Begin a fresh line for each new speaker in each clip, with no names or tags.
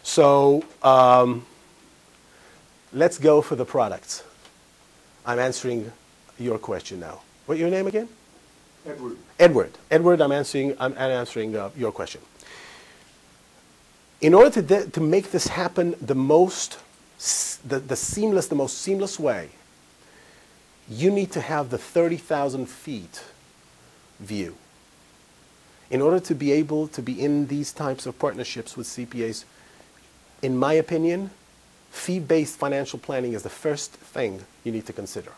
So let's go for the products. I'm answering your question now. What's your name again?
Edward.
Edward. Edward, I'm answering your question. In order to make this happen the most seamless way, you need to have the 30,000 feet view. In order to be able to be in these types of partnerships with CPAs, in my opinion, fee-based financial planning is the first thing you need to consider.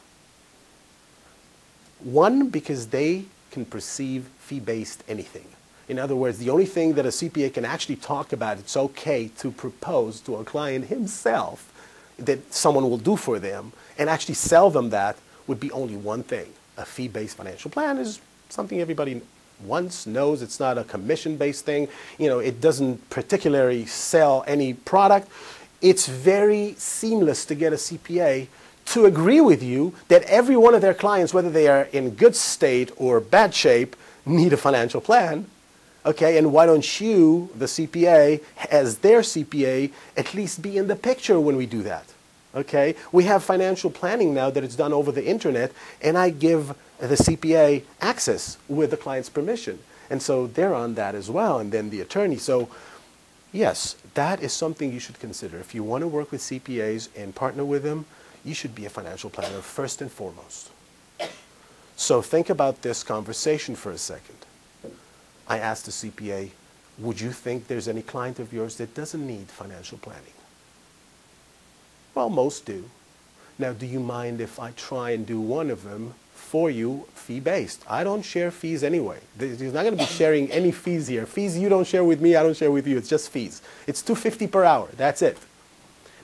One, because they can perceive fee-based anything. In other words, the only thing that a CPA can actually talk about, it's okay to propose to a client himself that someone will do for them and actually sell them that would be only one thing. A fee-based financial plan is something everybody wants, knows. It's not a commission-based thing. You know, it doesn't particularly sell any product. It's very seamless to get a CPA to agree with you that every one of their clients, whether they are in good state or bad shape, need a financial plan. Okay, and why don't you, the CPA, as their CPA, at least be in the picture when we do that? Okay, we have financial planning now that it's done over the internet, and I give the CPA access with the client's permission. And so they're on that as well, and then the attorney. So yes, that is something you should consider. If you want to work with CPAs and partner with them, you should be a financial planner first and foremost. So think about this conversation for a second. I asked the CPA, would you think there's any client of yours that doesn't need financial planning? Well, most do. Now, do you mind if I try and do one of them for you fee-based? I don't share fees anyway. There's not going to be sharing any fees here. Fees you don't share with me, I don't share with you. It's just fees. It's $250 per hour. That's it.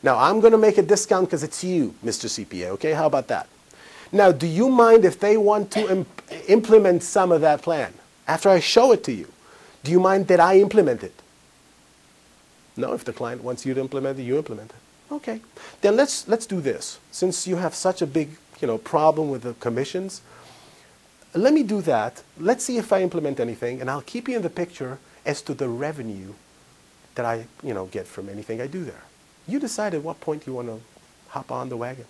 Now, I'm going to make a discount because it's you, Mr. CPA, okay? How about that? Now, do you mind if they want to implement some of that plan? After I show it to you, do you mind that I implement it? No, if the client wants you to implement it, you implement it. Okay. Then let's do this. Since you have such a big, problem with the commissions, let me do that. Let's see if I implement anything, and I'll keep you in the picture as to the revenue that I, get from anything I do there. You decide at what point you want to hop on the wagon.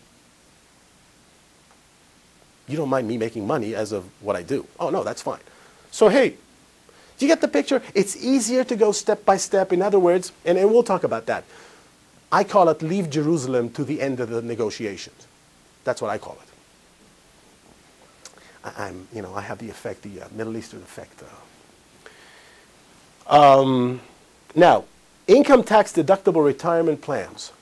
You don't mind me making money as of what I do. Oh, no, that's fine. So, hey, do you get the picture? It's easier to go step by step. In other words, and we'll talk about that. I call it leave Jerusalem to the end of the negotiations. That's what I call it. I have the effect, the Middle Eastern effect. Now, income tax deductible retirement plans.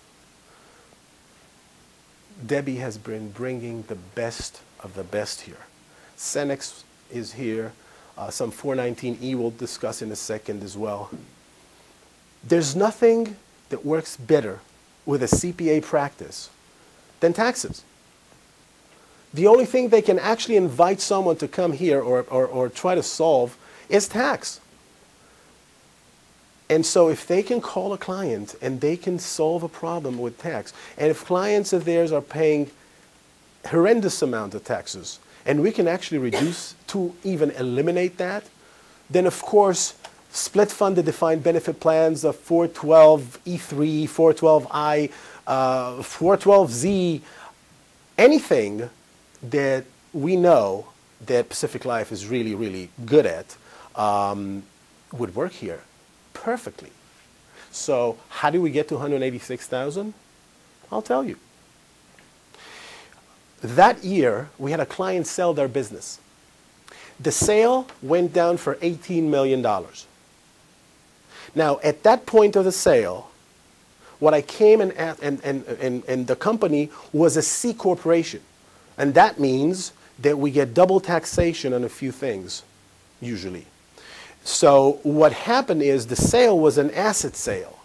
Debbie has been bringing the best of the best here. Cenex is here. Some 419E we'll discuss in a second as well. There's nothing that works better with a CPA practice than taxes. The only thing they can actually invite someone to come here or try to solve is tax. And so if they can call a client and they can solve a problem with tax, and if clients of theirs are paying horrendous amount of taxes, and we can actually reduce to even eliminate that, then of course, split-funded defined benefit plans of 412E3, 412I, 412Z, anything that we know that Pacific Life is really, really good at would work here perfectly. So how do we get to 186,000? I'll tell you. That year, we had a client sell their business. The sale went down for $18 million. Now, at that point of the sale, what I came and the company was a C corporation. And that means that we get double taxation on a few things, usually. So what happened is the sale was an asset sale,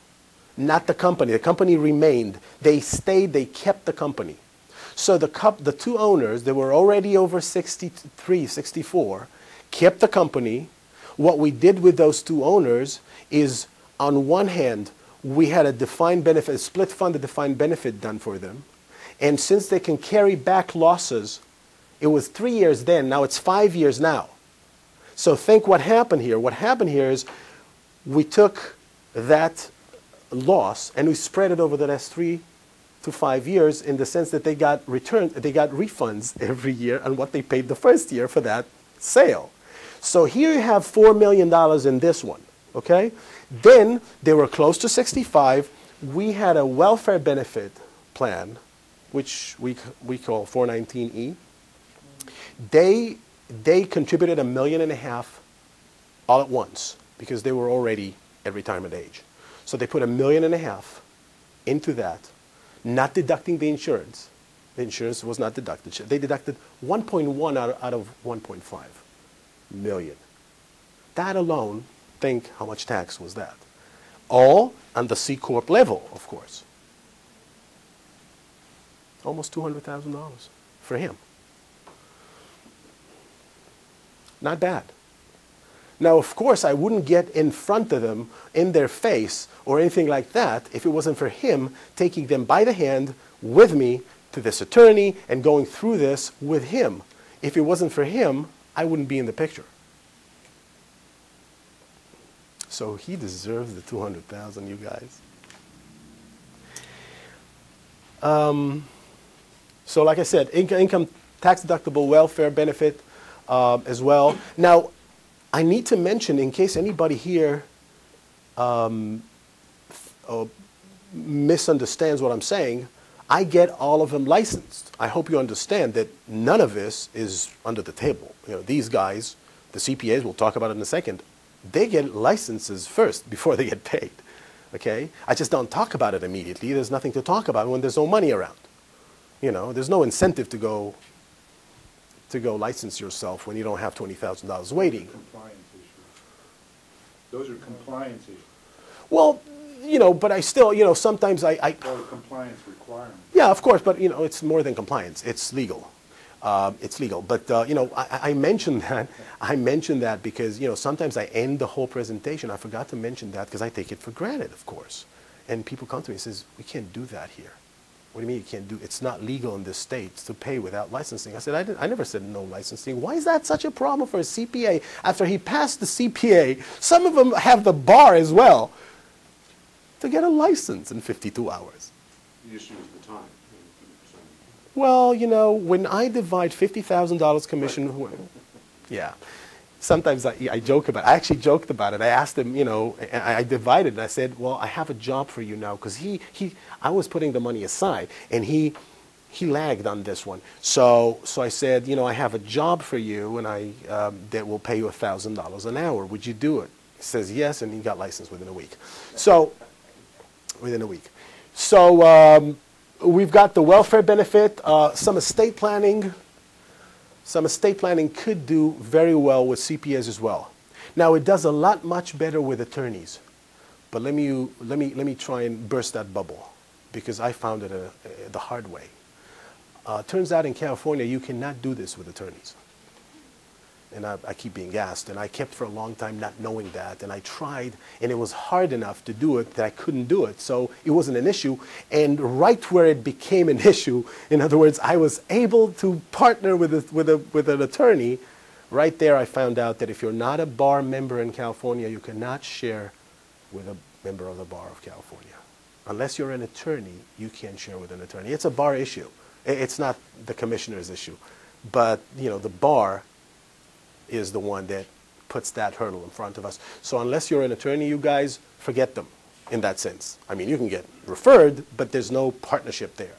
not the company. The company remained. They stayed, they kept the company. So the two owners, they were already over 63, 64, kept the company. What we did with those two owners is, on one hand, we had a defined benefit, a split fund, a defined benefit done for them. And since they can carry back losses, it was 3 years then, now it's 5 years now. So think what happened here. What happened here is we took that loss, and we spread it over the last 3 to 5 years in the sense that they got refunds every year on what they paid the first year for that sale. So here you have $4 million in this one, okay? Then they were close to 65. We had a welfare benefit plan, which we call 419E. They contributed $1.5 million all at once because they were already at retirement age. So they put $1.5 million into that, not deducting the insurance. The insurance was not deducted. They deducted 1.1 out of 1.5 million. That alone, think how much tax was that? All on the C Corp level, of course. Almost $200,000 for him. Not bad. Now, of course, I wouldn't get in front of them, in their face, or anything like that if it wasn't for him taking them by the hand with me to this attorney and going through this with him. If it wasn't for him, I wouldn't be in the picture. So he deserves the $200,000, you guys. So like I said, income tax deductible welfare benefit as well. Now, I need to mention, in case anybody here misunderstands what I'm saying, I get all of them licensed. I hope you understand that none of this is under the table. You know, these guys, the CPAs, we'll talk about it in a second, they get licenses first before they get paid. Okay? I just don't talk about it immediately. There's nothing to talk about when there's no money around. You know, there's no incentive to go license yourself when you don't have $20,000 waiting.
Compliance issues. Those are compliance issues.
Well, you know, but I still, you know, sometimes I
Or compliance requirements.
yeah, of course, but, you know, it's more than compliance. It's legal. It's legal. But, you know, I mentioned that. I mentioned that because, you know, sometimes I end the whole presentation. I forgot to mention that because I take it for granted, of course. And people come to me and says, we can't do that here. What do you mean you can't do? It's not legal in this state to pay without licensing. I said, I never said no licensing. Why is that such a problem for a CPA? After he passed the CPA, some of them have the bar as well, to get a license in 52 hours.
You just use the time.
Well, you know, when I divide $50,000 commission, yeah. Sometimes I joke about it. I actually joked about it. I asked him, you know, I divided it. I said, well, I have a job for you now, because I was putting the money aside, and he lagged on this one. So I said, you know, I have a job for you, and that will pay you $1,000 an hour. Would you do it? He says yes, and he got licensed within a week. So, within a week. So we've got the welfare benefit, some estate planning. Some estate planning could do very well with CPAs as well. Now, it does a lot much better with attorneys. But let me try and burst that bubble, because I found it the hard way. Turns out in California, you cannot do this with attorneys. And I keep being asked, and I kept for a long time not knowing that, and I tried, and it was hard enough to do it that I couldn't do it, so it wasn't an issue. And right where it became an issue, in other words, I was able to partner with an attorney. Right there, I found out that if you're not a bar member in California, you cannot share with a member of the Bar of California. Unless you're an attorney, you can't share with an attorney. It's a bar issue. It's not the commissioner's issue. But, you know, the bar is the one that puts that hurdle in front of us. So unless you're an attorney, you guys, forget them in that sense. I mean, you can get referred, but there's no partnership there.